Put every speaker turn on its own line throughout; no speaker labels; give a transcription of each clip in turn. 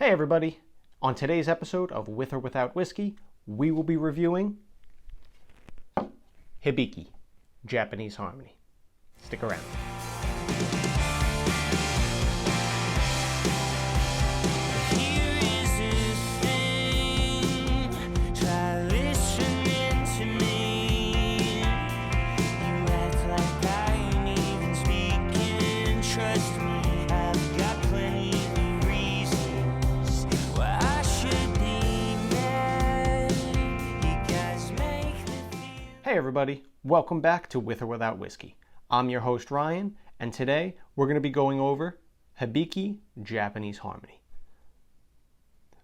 Hey everybody! On today's episode of With or Without Whiskey, we will be reviewing Hibiki Japanese Harmony. Stick around. Hey everybody, welcome back to With or Without Whiskey. I'm your host Ryan, and today we're going to be going over Hibiki Japanese Harmony.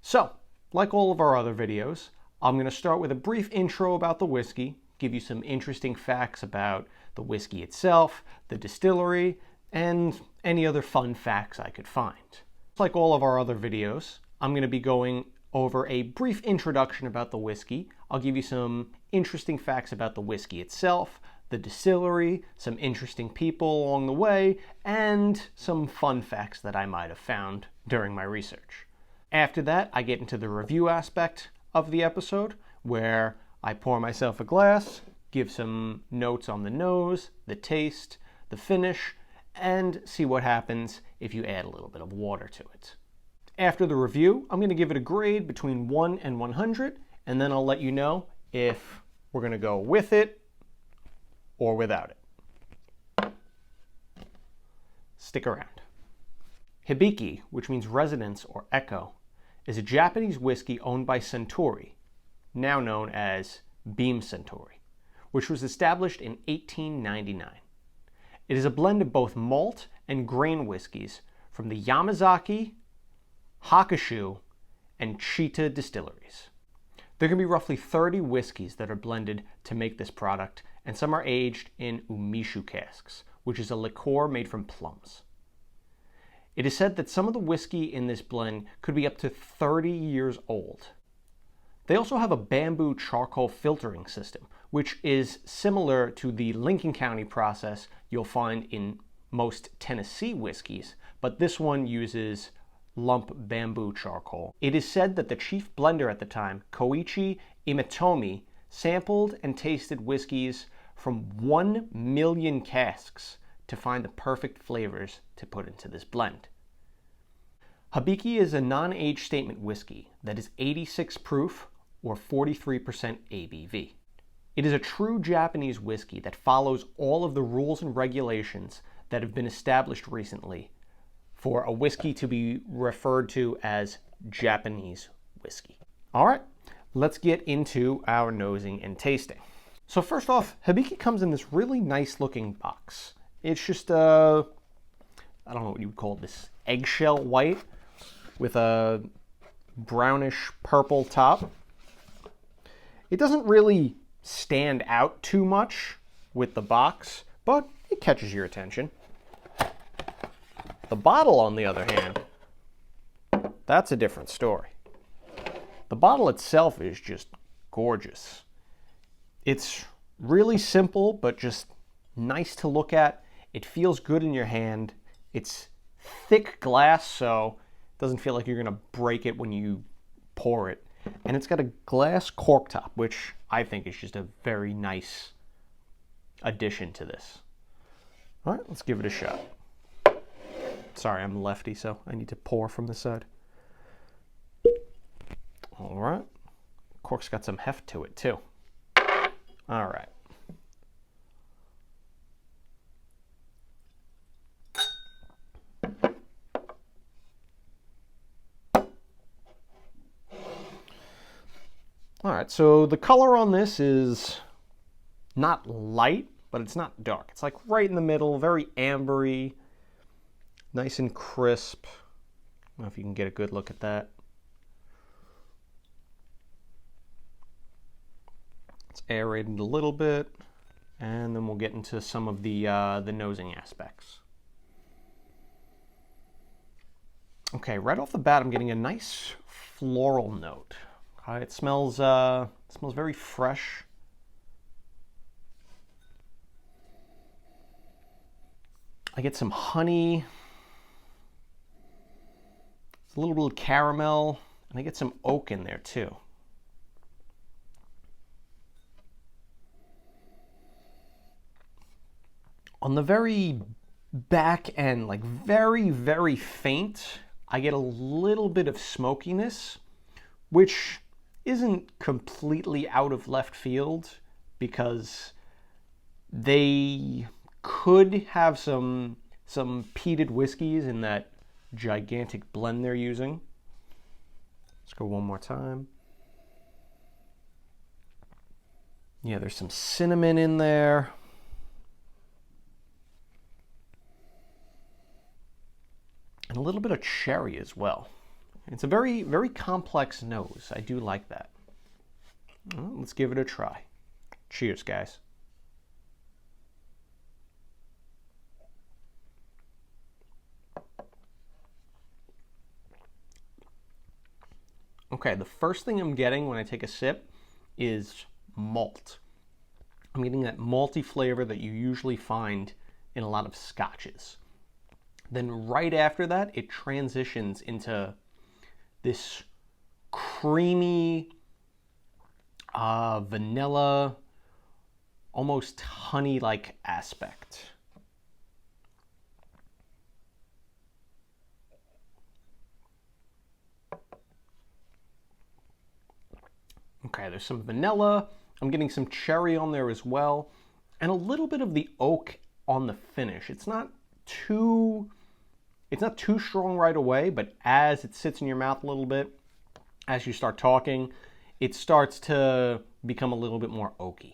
So, like all of our other videos, I'm going to start with a brief intro about the whiskey, give you some interesting facts about the whiskey itself, the distillery, and any other fun facts I could find. Like all of our other videos, I'm going to be going over a brief introduction about the whiskey. I'll give you some interesting facts about the whiskey itself, the distillery, some interesting people along the way, and some fun facts that I might have found during my research. After that, I get into the review aspect of the episode, where I pour myself a glass, give some notes on the nose, the taste, the finish, and see what happens if you add a little bit of water to it. After the review, I'm going to give it a grade between 1 and 100, and then I'll let you know if we're going to go with it or without it. Stick around. Hibiki, which means residence or echo, is a Japanese whiskey owned by Suntory, now known as Beam Suntory, which was established in 1899. It is a blend of both malt and grain whiskeys from the Yamazaki, Hakushu, and Chita distilleries. There can be roughly 30 whiskeys that are blended to make this product, and some are aged in umishu casks, which is a liqueur made from plums. It is said that some of the whiskey in this blend could be up to 30 years old. They also have a bamboo charcoal filtering system, which is similar to the Lincoln County process you'll find in most Tennessee whiskeys, but this one uses lump bamboo charcoal. It is said that the chief blender at the time, Koichi Imetomi, sampled and tasted whiskeys from 1 million casks to find the perfect flavors to put into this blend. Hibiki is a non-age statement whiskey that is 86 proof or 43% ABV. It is a true Japanese whiskey that follows all of the rules and regulations that have been established recently for a whiskey to be referred to as Japanese whiskey. All right, let's get into our nosing and tasting. So first off, Hibiki comes in this really nice looking box. It's just I don't know what you would call this, eggshell white with a brownish purple top. It doesn't really stand out too much with the box, but it catches your attention. The bottle, on the other hand, that's a different story. The bottle itself is just gorgeous. It's really simple, but just nice to look at. It feels good in your hand. It's thick glass, so it doesn't feel like you're going to break it when you pour it. And it's got a glass cork top, which I think is just a very nice addition to this. All right, let's give it a shot. Sorry, I'm lefty, so I need to pour from the side. All right. Cork's got some heft to it, too. All right. All right, so the color on this is not light, but it's not dark. It's like right in the middle, very ambery. Nice and crisp. I don't know if you can get a good look at that. It's aerated a little bit, and then we'll get into some of the nosing aspects. Okay, right off the bat, I'm getting a nice floral note. It smells very fresh. I get some honey, a little bit of caramel, and I get some oak in there too. On the very back end, like very, very faint, I get a little bit of smokiness, which isn't completely out of left field because they could have some peated whiskeys in that gigantic blend they're using. Let's go one more time. Yeah, there's some cinnamon in there. And a little bit of cherry as well. It's a very, very complex nose. I do like that. Well, let's give it a try. Cheers, guys. Okay, the first thing I'm getting when I take a sip is malt. I'm getting that malty flavor that you usually find in a lot of scotches. Then right after that, it transitions into this creamy vanilla, almost honey-like aspect. Okay, there's some vanilla. I'm getting some cherry on there as well, and a little bit of the oak on the finish. It's not too strong right away, but as it sits in your mouth a little bit, as you start talking, it starts to become a little bit more oaky.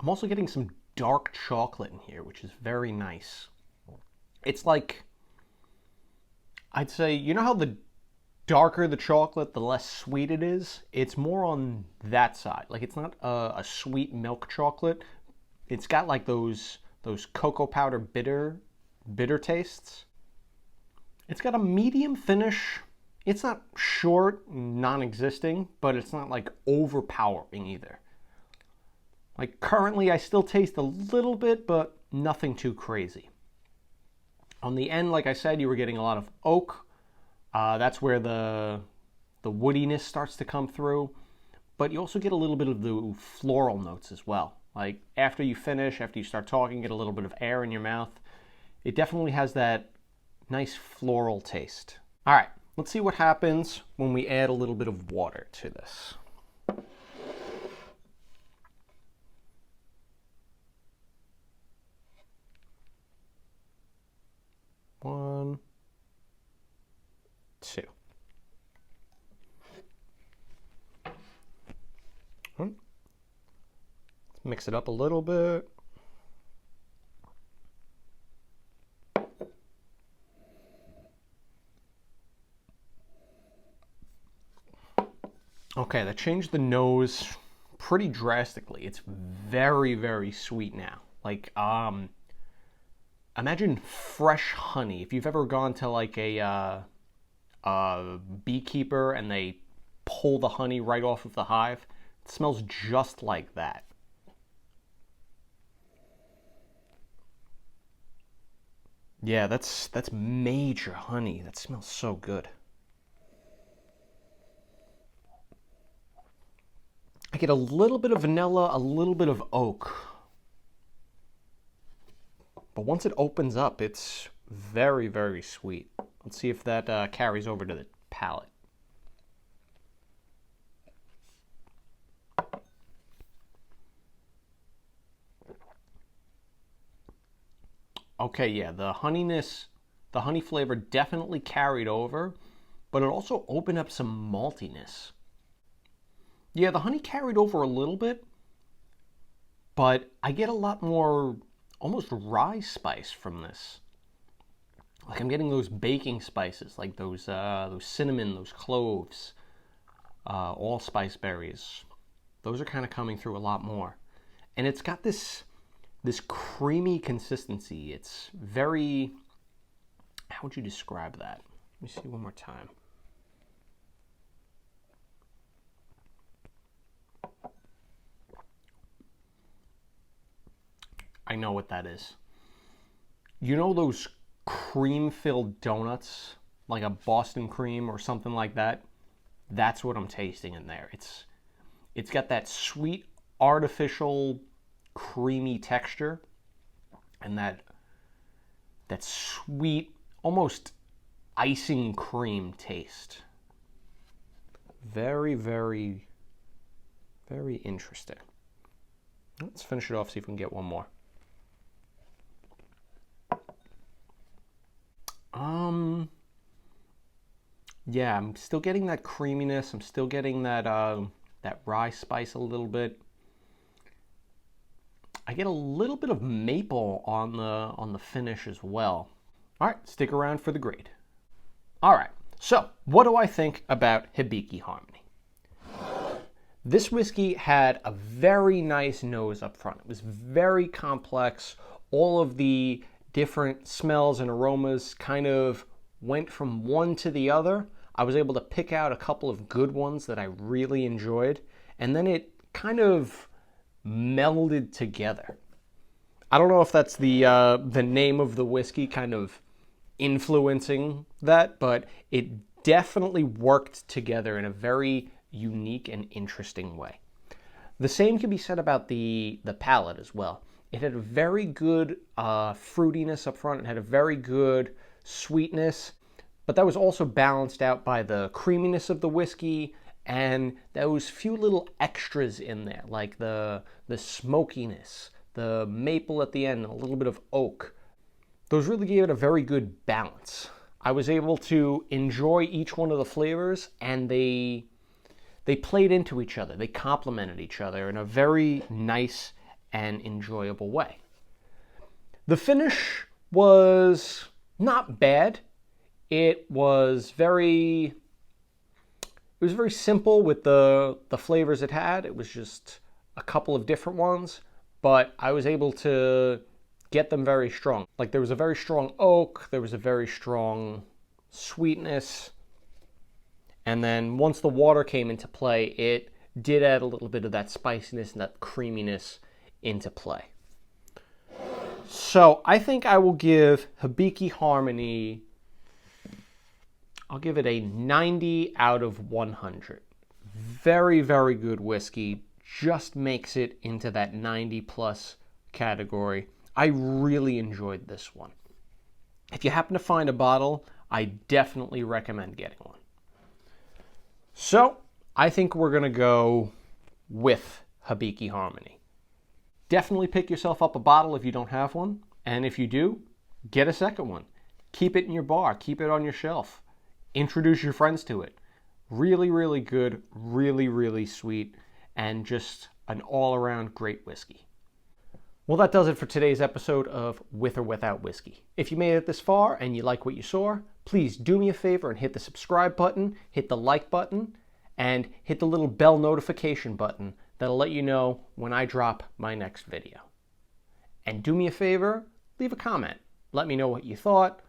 I'm also getting some dark chocolate in here, which is very nice. It's like, I'd say, you know how the darker the chocolate, the less sweet it is? It's more on that side. Like, it's not a sweet milk chocolate. It's got like those cocoa powder bitter tastes. It's got a medium finish. It's not short, non-existing, but it's not like overpowering either. Like currently I still taste a little bit, but nothing too crazy. On the end, like I said, you were getting a lot of oak. That's where the woodiness starts to come through. But you also get a little bit of the floral notes as well. Like after you finish, after you start talking, get a little bit of air in your mouth. It definitely has that nice floral taste. All right, let's see what happens when we add a little bit of water to this. One, two. Let's mix it up a little bit. Okay, that changed the nose pretty drastically. It's very, very sweet now. Like, imagine fresh honey. If you've ever gone to like a beekeeper and they pull the honey right off of the hive, it smells just like that. Yeah, that's major honey. That smells so good. I get a little bit of vanilla, a little bit of oak. But once it opens up, it's very, very sweet. Let's see if that carries over to the palate. Okay, yeah, the honeyness, the honey flavor definitely carried over, but it also opened up some maltiness. Yeah, the honey carried over a little bit, but I get a lot more almost rye spice from this. Like I'm getting those baking spices, like those cinnamon, those cloves, allspice berries. Those are kind of coming through a lot more, and it's got this creamy consistency. It's very, how would you describe that? Let me see one more time. I know what that is. You know those cream-filled donuts, like a Boston cream or something like that? That's what I'm tasting in there. It's got that sweet, artificial, creamy texture, and that sweet, almost icing cream taste. Very, very, very interesting. Let's finish it off, see if we can get one more. Yeah, I'm still getting that creaminess. I'm still getting that that rye spice a little bit. I get a little bit of maple on the finish as well. All right, stick around for the grade. All right, so what do I think about Hibiki Harmony? This whiskey had a very nice nose up front. It was very complex. All of the different smells and aromas kind of went from one to the other. I was able to pick out a couple of good ones that I really enjoyed, and then it kind of melded together. I don't know if that's the name of the whiskey kind of influencing that, but it definitely worked together in a very unique and interesting way. The same can be said about the palate as well. It had a very good fruitiness up front. It had a very good sweetness, but that was also balanced out by the creaminess of the whiskey and those few little extras in there, like the smokiness, the maple at the end, and a little bit of oak. Those really gave it a very good balance. I was able to enjoy each one of the flavors, and they played into each other. They complemented each other in a very nice and enjoyable way. The finish was not bad. It was very simple with the flavors it had. It was just a couple of different ones, but I was able to get them very strong. Like, there was a very strong oak, there was a very strong sweetness, and then once the water came into play, it did add a little bit of that spiciness and that creaminess into play. So I think I will give Hibiki Harmony, I'll give it a 90 out of 100. Very, very good whiskey. Just makes it into that 90 plus category. I really enjoyed this one. If you happen to find a bottle, I definitely recommend getting one. So I think we're going to go with Hibiki Harmony. Definitely pick yourself up a bottle if you don't have one. And if you do, get a second one. Keep it in your bar. Keep it on your shelf. Introduce your friends to it. Really, really good, really, really sweet, and just an all-around great whiskey. Well, that does it for today's episode of With or Without Whiskey. If you made it this far and you like what you saw, please do me a favor and hit the subscribe button, hit the like button, and hit the little bell notification button that'll let you know when I drop my next video. And do me a favor, leave a comment. Let me know what you thought.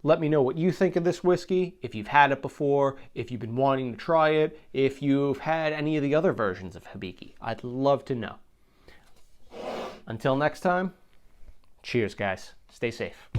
Let me know what you think of this whiskey, if you've had it before, if you've been wanting to try it, if you've had any of the other versions of Hibiki. I'd love to know. Until next time, cheers, guys. Stay safe.